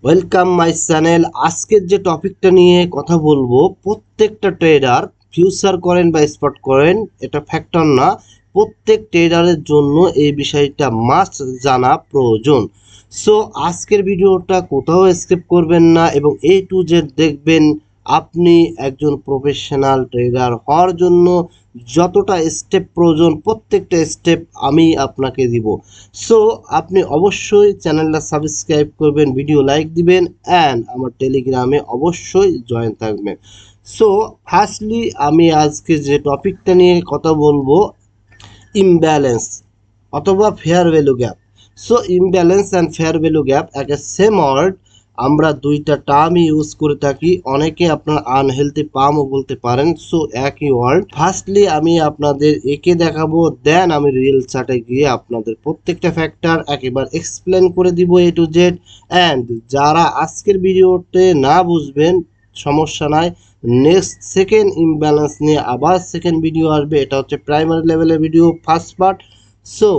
Welcome my channel. আজকের যে টপিকটা নিয়ে কথা বলবো, প্রত্যেকটা ট্রেডার ফিউচার করেন বা স্পট করেন এটা ফ্যাক্টর না, প্রত্যেক ট্রেডারের জন্য এই বিষয়টা মাস্ট জানা প্রয়োজন। সো আজকের ভিডিওটা কোথাও স্কিপ করবেন না এবং A to Z দেখবেন। আপনি একজন প্রফেশনাল ট্রেডার হওয়ার জন্য যতটা স্টেপ প্রয়োজন প্রত্যেকটা স্টেপ আমি আপনাকে দিব। সো আপনি অবশ্যই চ্যানেলটা সাবস্ক্রাইব করবেন, ভিডিও লাইক দিবেন অ্যান্ড আমার টেলিগ্রামে অবশ্যই জয়েন থাকবেন। সো ফার্স্টলি আমি আজকে যে টপিকটা নিয়ে কথা বলবো, ইমব্যালেন্স অথবা fair value gap. So imbalance and fair value gap একটা সেম ওয়ার্ড, আমরা দুইটা টার্মই ইউজ করে থাকি, অনেকে আপনার আনহেলথি পামও বলতে পারেন। সো একই ওয়ার্ড। ফার্স্টলি আমি আপনাদের একে দেখাবো, দেন আমি রিয়েল চার্টে গিয়ে আপনাদের প্রত্যেকটা ফ্যাক্টর একেবারে এক্সপ্লেন করে দিব A to Z। অ্যান্ড যারা আজকের ভিডিওতে না বুঝবেন সমস্যা নাই, নেক্সট সেকেন্ড ইমব্যালেন্স নিয়ে আবার সেকেন্ড ভিডিও আসবে, এটা হচ্ছে প্রাইমারি লেভেলের ভিডিও ফার্স্ট পার্ট। সো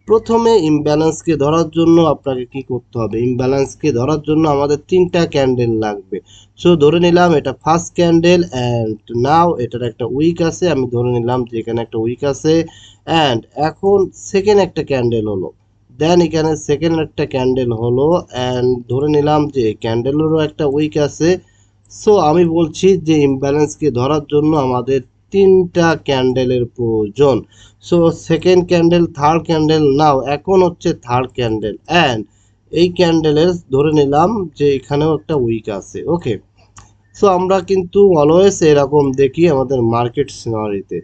প্রথমে ইমব্যালেন্সকে ধরার জন্য আপনাকে কি করতে হবে, ইমব্যালেন্সকে ধরার জন্য আমাদের তিনটা ক্যান্ডেল লাগবে। সো ধরে নিলাম এটা ফার্স্ট ক্যান্ডেল অ্যান্ড নাও এটার একটা উইক আছে, আমি ধরে নিলাম যে এখানে একটা উইক আছে অ্যান্ড এখন সেকেন্ড একটা ক্যান্ডেল হলো, দেন এখানে সেকেন্ড একটা ক্যান্ডেল হলো অ্যান্ড ধরে নিলাম যে ক্যান্ডেলেরও একটা উইক আছে। সো আমি বলছি যে ইমব্যালেন্সকে ধরার জন্য আমাদের তিনটা ক্যান্ডেলের প্রয়োজন। So second candle, third candle, now এখন হচ্ছে থার্ড ক্যান্ডেল অ্যান্ড এই ক্যান্ডেলের ধরে নিলাম যে এখানেও একটা উইক আছে। ওকে, সো আমরা কিন্তু অলওয়েজ এরকম দেখি আমাদের মার্কেট সিনারিতে।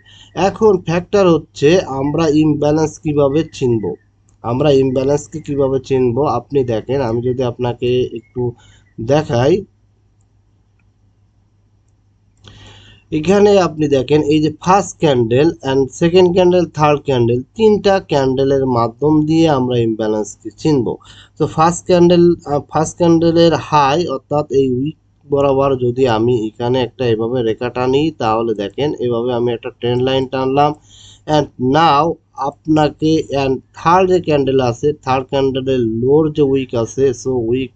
এখন ফ্যাক্টর হচ্ছে আমরা ইমব্যালেন্স কিভাবে চিনব, আমরা ইমব্যালেন্সকে কিভাবে চিনব আপনি দেখেন, আমি যদি আপনাকে একটু দেখাই, এখানে আপনি দেখেন এই যে first candle and second candle, third candle, তিনটা ক্যান্ডেলের মাধ্যম দিয়ে আমরা ইমব্যালেন্সকে চিনব। তো ফার্স্ট ক্যান্ডেলের হাই অর্থাৎ এই উইক বরাবর যদি আমি এখানে একটা এভাবে রেখা টানি, তাহলে দেখেন এভাবে আমি একটা ট্রেন্ড লাইন টানলাম অ্যান্ড নাও আপনাকে অ্যান্ড থার্ড যে ক্যান্ডেল আছে, থার্ড ক্যান্ডেলের লোর যে উইক আছে, সো উইক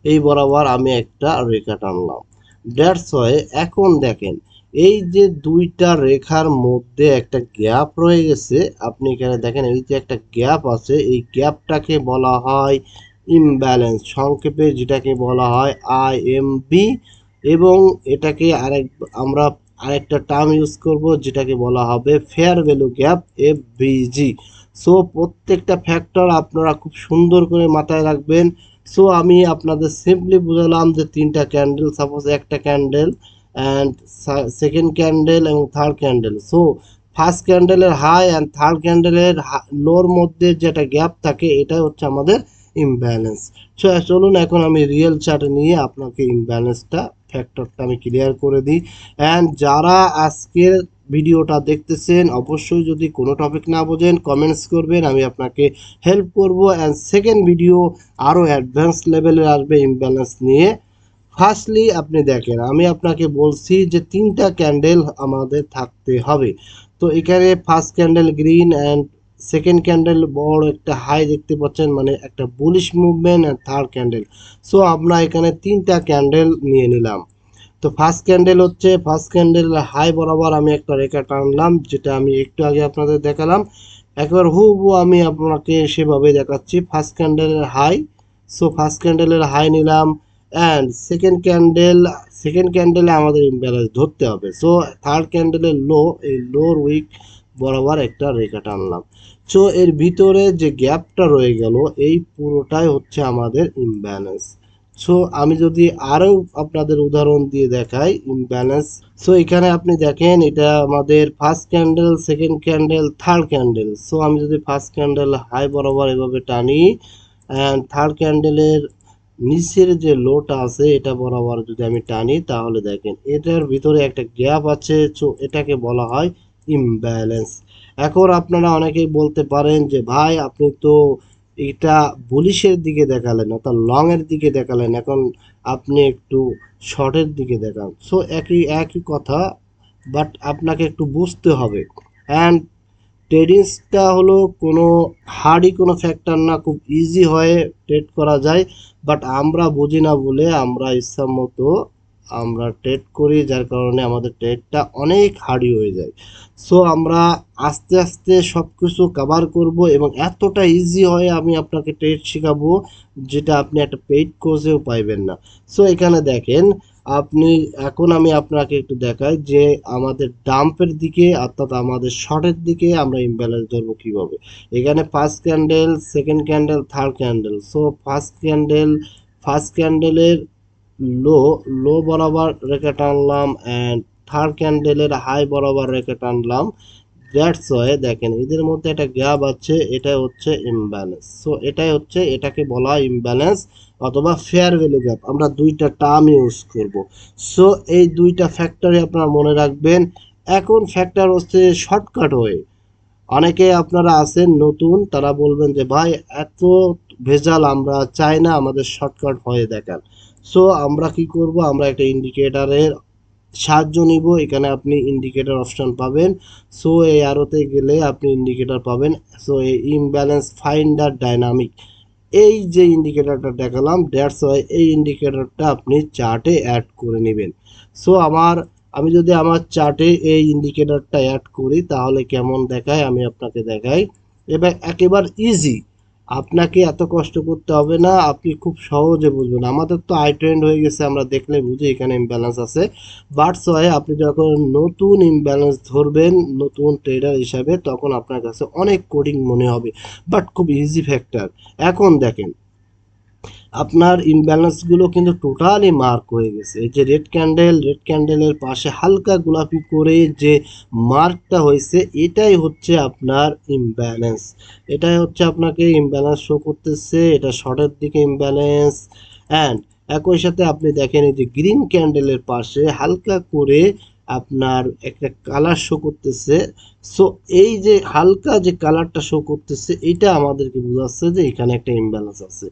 এই বরাবর আমি একটা রেখা টানলাম। দ্যাটস ওয়াই এখন দেখেন এই যে দুইটা রেখার মধ্যে একটা গ্যাপ রয়ে গেছে, আপনি এখানে দেখেন এই যে একটা গ্যাপ আছে, এই গ্যাপটাকে বলা হয় ইমব্যালেন্স, সংক্ষেপে যেটাকে বলা হয় IMB। এবং এটাকে আমরা আরেকটা টার্ম ইউজ করব যেটাকে বলা হবে fair value gap, FVG। So প্রত্যেকটা ফ্যাক্টর আপনারা খুব সুন্দর করে মাথায় রাখবেন। সো আমি আপনাদের সিম্পলি বুঝালাম যে তিনটা ক্যান্ডেল, সাপোজ একটা ক্যান্ডেল অ্যান্ড সেকেন্ড ক্যান্ডেল এবং থার্ড ক্যান্ডেল। সো ফার্স্ট ক্যান্ডেলের হাই অ্যান্ড থার্ড ক্যান্ডেলের লোর মধ্যে যেটা গ্যাপ থাকে এটাই হচ্ছে আমাদের ইমব্যালেন্স। সো চলুন এখন আমি রিয়েল চার্ট নিয়ে আপনাকে ইমব্যালেন্সটা ফ্যাক্টরটা আমি ক্লিয়ার করে দিই। অ্যান্ড যারা আজকের ভিডিওটা দেখতেছেন অবশ্যই যদি কোনো টপিক না বোঝেন কমেন্টস করবেন, আমি আপনাকে হেল্প করব। অ্যান্ড সেকেন্ড ভিডিও আরও অ্যাডভান্স লেভেলের আসবে ইমব্যালেন্স নিয়ে। ফার্স্টলি আপনি দেখেন আমি আপনাকে বলছি যে তিনটা ক্যান্ডেল আমাদের থাকতে হবে। তো এখানে first candle green and second candle বড় একটা হাই দেখতে পাচ্ছেন, মানে একটা bullish movement and third candle. So আমরা এখানে তিনটা ক্যান্ডেল নিয়ে নিলাম। তো ফার্স্ট ক্যান্ডেল হচ্ছে ফার্স্ট ক্যান্ডেল হাই বরাবর আমি একটা রেখা টানলাম, যেটা আমি একটু আগে আপনাদের দেখালাম, একবার হুবহু আমি আপনাকে সেভাবে দেখাচ্ছি। ফার্স্ট ক্যান্ডেলের হাই, সো ফার্স্ট ক্যান্ডেলের হাই নিলাম অ্যান্ড সেকেন্ড ক্যান্ডেলে আমাদের ইমব্যালেন্স ধরতে হবে। সো থার্ড ক্যান্ডেলের লো, এই লোর উইক বরাবর একটা রেখা টানলাম। সো এর ভিতরে যে গ্যাপটা রয়ে গেল এই পুরোটাই হচ্ছে আমাদের ইমব্যালেন্স। সো আমি যদি আরও আপনাদের উদাহরণ দিয়ে দেখাই ইমব্যালেন্স। সো এখানে আপনি দেখেন এটা আমাদের first candle, second candle, third candle. So আমি যদি ফার্স্ট ক্যান্ডেল হাই বরাবর এভাবে টানি অ্যান্ড থার্ড ক্যান্ডেলের নিচের যে লোটা আছে এটা বরাবর যদি আমি টানি, তাহলে দেখেন এটার ভিতরে একটা গ্যাপ আছে। সো এটাকে বলা হয় ইমব্যালেন্স। এখন আপনারা অনেকেই বলতে পারেন যে ভাই আপনি তো এটা বুলিশের দিকে দেখালেন অর্থাৎ লং এর দিকে দেখালেন, এখন আপনি একটু শর্টের দিকে দেখান। সো একই একই কথা, বাট আপনাকে একটু বুঝতে হবে। অ্যান্ড ট্রেডিংসটা হলো কোনো হার্ডই কোনো ফ্যাক্টর না, খুব ইজি হয়ে ট্রেড করা যায়, বাট আমরা বুঝি না বলে আমরা ইচ্ছা মতো আমরা ট্রেড করি, যার কারণে আমাদের ট্রেডটা অনেক হার্ডই হয়ে যায়। সো আমরা আস্তে আস্তে সব কিছু কভার করব এবং এতটা ইজি হয় আমি আপনাকে ট্রেড শেখাবো যেটা আপনি একটা পেইড কোর্সেও পাইবেন না। সো এখানে দেখেন আপনি, এখন আমি আপনাকে একটু দেখাই যে আমাদের ডাম্পের দিকে অর্থাৎ আমাদের শর্টের দিকে আমরা ইমব্যালেন্স ধরবো কিভাবে। এখানে first candle, second candle, third candle. So first ক্যান্ডেলের লো লো বরাবর রেখে টানলাম অ্যান্ড থার্ড ক্যান্ডেলের হাই বরাবর রেখে টানলাম। দ্যাটস ওয়াই দেখেন এদের মধ্যে একটা গ্যাপ আছে, এটা হচ্ছে ইমব্যালেন্স। সো এটাকে বলা হয় ইমব্যালেন্স অথবা ফেয়ার ভ্যালু গ্যাপ, আমরা দুইটা টার্ম ইউজ করব। সো এই দুইটা ফ্যাক্টরে আপনারা মনে রাখবেন। এখন ফ্যাক্টর হচ্ছে শর্টকাট হয়ে, অনেকে আপনারা আছেন নতুন, তারা বলবেন যে ভাই এত ভেজাল আমরা চাই না, আমাদের শর্টকাট হয়ে দেখান। সো আমরা কি করব, আমরা একটা ইন্ডিকেটরের সাহায্য নিব। এখানে আপনি ইন্ডিকেটর অপশন পাবেন। সো এই আরোতে গেলে আপনি ইন্ডিকেটর পাবেন। সো এই ইমব্যালেন্স ফাইন্ডার ডাইনামিক, এই যে ইন্ডিকেটরটা দেখালাম, দ্যাটস ওয়াই এই ইন্ডিকেটরটা আপনি চার্টে অ্যাড করে নেবেন। সো আমি যদি আমার চার্টে এই ইন্ডিকেটরটা অ্যাড করি তাহলে কেমন দেখায় আমি আপনাকে দেখাই। এবার একেবারে ইজি, আপনাকে এত কষ্ট করতে হবে না, আপনি খুব সহজে বুঝবেন। আমাদের তো আই ট্রেন্ড হয়ে গেছে, আমরা দেখলে বুঝি এখানে ইমব্যালেন্স আছে। বাট হয় আপনি যখন নতুন ইমব্যালেন্স ধরবেন নতুন ট্রেডার হিসাবে, তখন আপনার কাছে অনেক কোডিং মনে হবে, বাট খুব ইজি ফ্যাক্টর। এখন দেখেন আপনার ইমব্যালেন্সগুলো কিন্তু টোটালি মার্ক হয়ে গেছে। এই যে রেড ক্যান্ডেলের পাশে হালকা গোলাপি করে যে মার্কটা হয়েছে, এটাই হচ্ছে আপনার ইমব্যালেন্স। এটাই হচ্ছে আপনাকে ইমব্যালেন্স শো করতেছে, এটা শর্টের দিকে ইমব্যালেন্স। অ্যান্ড একই সাথে আপনি দেখেন এই যে গ্রিন ক্যান্ডেলের পাশে হালকা করে আপনার একটা কালার শো করতেছে। সো এই যে হালকা যে কালারটা শো করতেছে, এটা আমাদেরকে বোঝাচ্ছে যে এখানে একটা ইমব্যালেন্স আছে।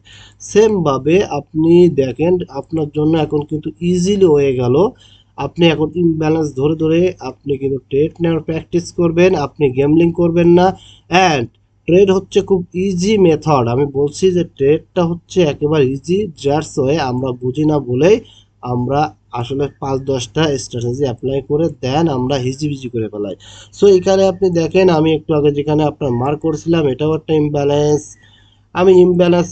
সেম ভাবে আপনি দেখেন আপনার জন্য এখন কিন্তু ইজিলি হয়ে গেল। আপনি এখন ইমব্যালেন্স ধরে ধরে আপনি কিন্তু ট্রেড নেওয়ার প্র্যাকটিস করবেন, আপনি গেমলিং করবেন না। অ্যান্ড ট্রেড হচ্ছে খুব ইজি মেথড, আমি বলছি যে ট্রেডটা হচ্ছে একেবারে ইজি, জাস্ট হয়ে আমরা বুঝি না বলেই আমরা আসলে 5-10টা স্ট্র্যাটেজি অ্যাপ্লাই করে দেন আমরা হিজিবিজি করে ফেলাই। সো এখানে আপনি দেখেন আমি একটু আগে যেখানে আপনার মার্ক করছিলাম এটাও একটা ইমব্যালেন্স।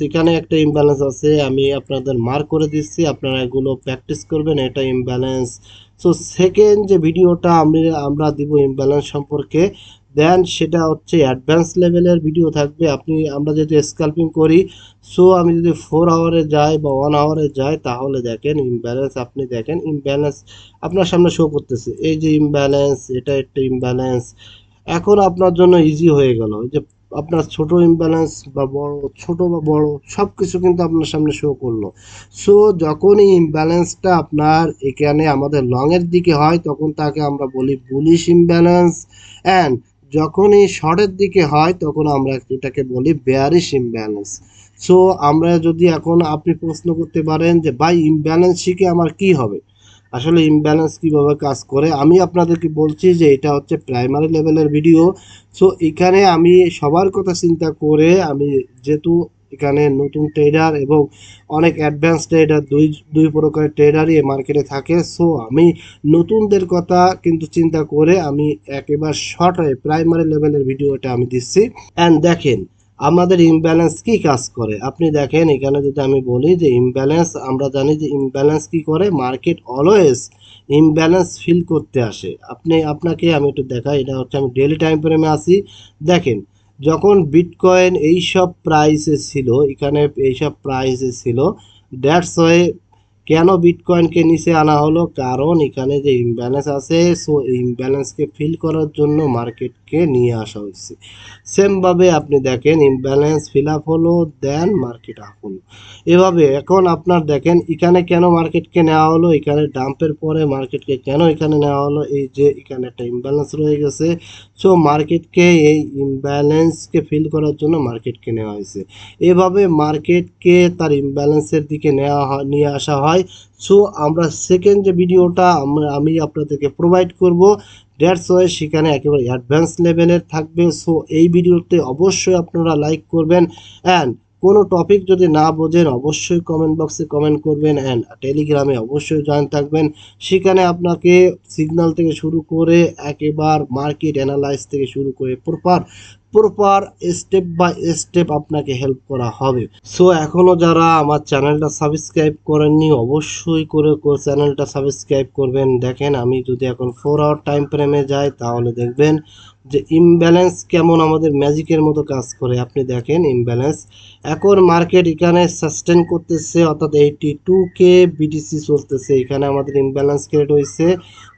এখানে একটা ইমব্যালেন্স আছে, আমি আপনাদের মার্ক করে দিচ্ছি, আপনারা এগুলো প্র্যাকটিস করবেন, এটা ইমব্যালেন্স। সো সেকেন্ড যে ভিডিওটা আমরা দিব ইমব্যালেন্স সম্পর্কে, দেন সেটা হচ্ছে অ্যাডভান্স লেভেলের ভিডিও থাকবে। আমরা যদি স্ক্যাল্পিং করি, সো আমি যদি 4 আওয়ারে যাই বা 1 আওয়ারে যাই তাহলে দেখেন ইমব্যালেন্স, আপনি দেখেন ইমব্যালেন্স আপনার সামনে শো করতেছে, এই যে ইমব্যালেন্স, এটা একটা ইমব্যালেন্স। এখন আপনার জন্য ইজি হয়ে গেল যে আপনার ছোট ইমব্যালেন্স বা বড়, ছোট বা বড় সব কিছু কিন্তু আপনার সামনে শো করলো। সো যখন এই ইমব্যালেন্সটা আপনার এখানে আমাদের লং এর দিকে হয় তখন তাকে আমরা বলি বুলিশ ইমব্যালেন্স, অ্যান্ড যখন এই শর্টের দিকে হয় তখন আমরা এটাকে বলি বেয়ারিশ ইমব্যালেন্স। সো আমরা যদি এখন আপনি প্রশ্ন করতে পারেন যে ভাই ইমব্যালেন্স শিখে আমার কি হবে, আসলে ইমব্যালেন্স কিভাবে কাজ করে আমি আপনাদেরকে বলছি যে এটা হচ্ছে প্রাইমারি লেভেলের ভিডিও। সো এখানে আমি সবার কথা চিন্তা করে, আমি যেহেতু এখানে নতুন ট্রেডার এবং অনেক অ্যাডভান্স ট্রেডার, দুই প্রকারের ট্রেডারই মার্কেটে থাকে। সো আমি নতুনদের কথা কিন্তু চিন্তা করে আমি একেবারে শর্ট হয়ে প্রাইমারি লেভেলের ভিডিওটা আমি দিচ্ছি। অ্যান্ড দেখেন আমাদের ইমব্যালেন্স কি কাজ করে, আপনি দেখেন এখানে যদি আমি বলি যে ইমব্যালেন্স, আমরা জানি যে ইমব্যালেন্স কি করে, মার্কেট অলওয়েজ ইমব্যালেন্স ফিল করতে আসে। আপনাকে আমি একটু দেখাই, এটা হচ্ছে আমি ডেইলি টাইম ফ্রেমে আসি। দেখেন যখন বিটকয়েন এইসব প্রাইসে ছিল, এখানে এইসব প্রাইসে ছিল, দ্যাটস ওয়াই কেন বিটকয়েনকে নিচে আনা হলো, কারণ এখানে যে ইমব্যালেন্স আছে, সো এই ইমব্যালেন্সকে ফিল করার জন্য মার্কেটকে নিয়ে আসা হয়েছে। সেমভাবে আপনি দেখেন ইমব্যালেন্স ফিল আপ হলো, দেন মার্কেট আপ হলো, এভাবে। এখন আপনার দেখেন এখানে কেন মার্কেটকে নেওয়া হলো, এখানে ডাম্পের পরে মার্কেটকে কেন এখানে নেওয়া হলো, এই যে এখানে একটা ইমব্যালেন্স রয়ে গেছে। সো মার্কেটকে এই ইমব্যালেন্সকে ফিল করার জন্য মার্কেটকে নেওয়া হয়েছে, এভাবে মার্কেটকে তার ইমব্যালেন্সের দিকে নিয়ে আসা হয়। সো আমরা সেকেন্ড যে ভিডিওটা আমি আপনাদেরকে প্রোভাইড করব, দ্যাটস ওয়াই সেখানে একেবারে অ্যাডভান্স লেভেলের থাকবে। সো এই ভিডিওতে অবশ্যই আপনারা লাইক করবেন, অ্যান্ড কোনো টপিক যদি না বোঝেন অবশ্যই কমেন্ট বক্সে কমেন্ট করবেন, অ্যান্ড টেলিগ্রামে অবশ্যই জয়েন থাকবেন। সেখানে আপনাকে সিগন্যাল থেকে শুরু করে একেবারে মার্কেট অ্যানালাইজ থেকে শুরু করে প্রপার স্টেপ বাই স্টেপ আপনাকে হেল্প করা হবে। সো এখনো যারা আমার চ্যানেলটা সাবস্ক্রাইব করেননি অবশ্যই করে চ্যানেলটা সাবস্ক্রাইব করবেন। দেখেন আমি যদি এখন 4 আওয়ার টাইম ফ্রেমে যাই তাহলে দেখবেন যে ইমব্যালেন্স কেমন আমাদের ম্যাজিকের মতো কাজ করে। আপনি দেখেন ইমব্যালেন্স এখন মার্কেট এখানে সাস্টেন করতেছে, অর্থাৎ 82K বিটিসি চলতেছে, এখানে আমাদের ইমব্যালেন্স ক্রিয়েট হয়েছে।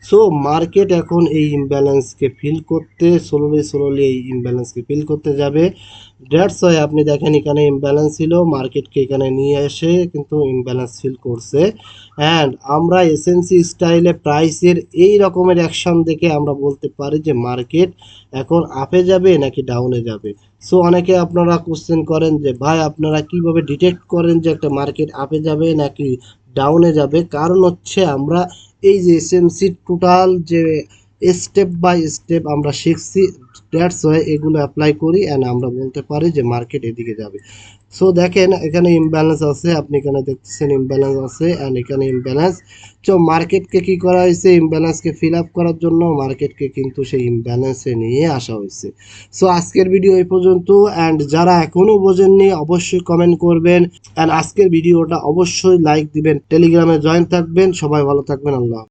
সো মার্কেট এখন এই ইমব্যালেন্সকে ফিল করতে স্লোলি এই ইমব্যালেন্সকে ফিল করতে যাবে। দ্যাটস ওয়াই আপনি দেখেন এখানে ইমব্যালেন্স ছিল, মার্কেটকে এখানে নিয়ে এসে কিন্তু ইমব্যালেন্স ফিল করছে। অ্যান্ড আমরা এসএনসি স্টাইলে প্রাইসের এই রকমের অ্যাকশন দেখে আমরা বলতে পারি যে মার্কেট এখন আপে যাবে নাকি ডাউনে যাবে। সো অনেকে আপনারা কোশ্চেন করেন যে ভাই আপনারা কিভাবে ডিটেক্ট করেন যে একটা মার্কেট আপে যাবে নাকি ডাউনে যাবে। কারণ হচ্ছে আমরা এই যে এসএমসি টোটাল যে স্টেপ বাই স্টেপ আমরা শিখছি, দ্যাটস ওয়াই এগুলো অ্যাপ্লাই করি অ্যান্ড আমরা বলতে পারি যে মার্কেট এদিকে যাবে। সো দেখেন এখানে ইমব্যালেন্স আছে, আপনি এখানে দেখতেছেন ইমব্যালেন্স আছে অ্যান্ড এখানে ইমব্যালেন্স। তো মার্কেটকে কি করা হয়েছে, ইমব্যালেন্সকে ফিল আপ করার জন্য মার্কেটকে কিন্তু সেই ইমব্যালেন্সে নিয়ে আসা হয়েছে। সো আজকের ভিডিও এই পর্যন্ত, অ্যান্ড যারা এখনো বোঝেননি অবশ্যই কমেন্ট করবেন, অ্যান্ড আজকের ভিডিওটা অবশ্যই লাইক দিবেন, টেলিগ্রামে জয়েন থাকবেন। সবাই ভালো থাকবেন, আল্লাহ।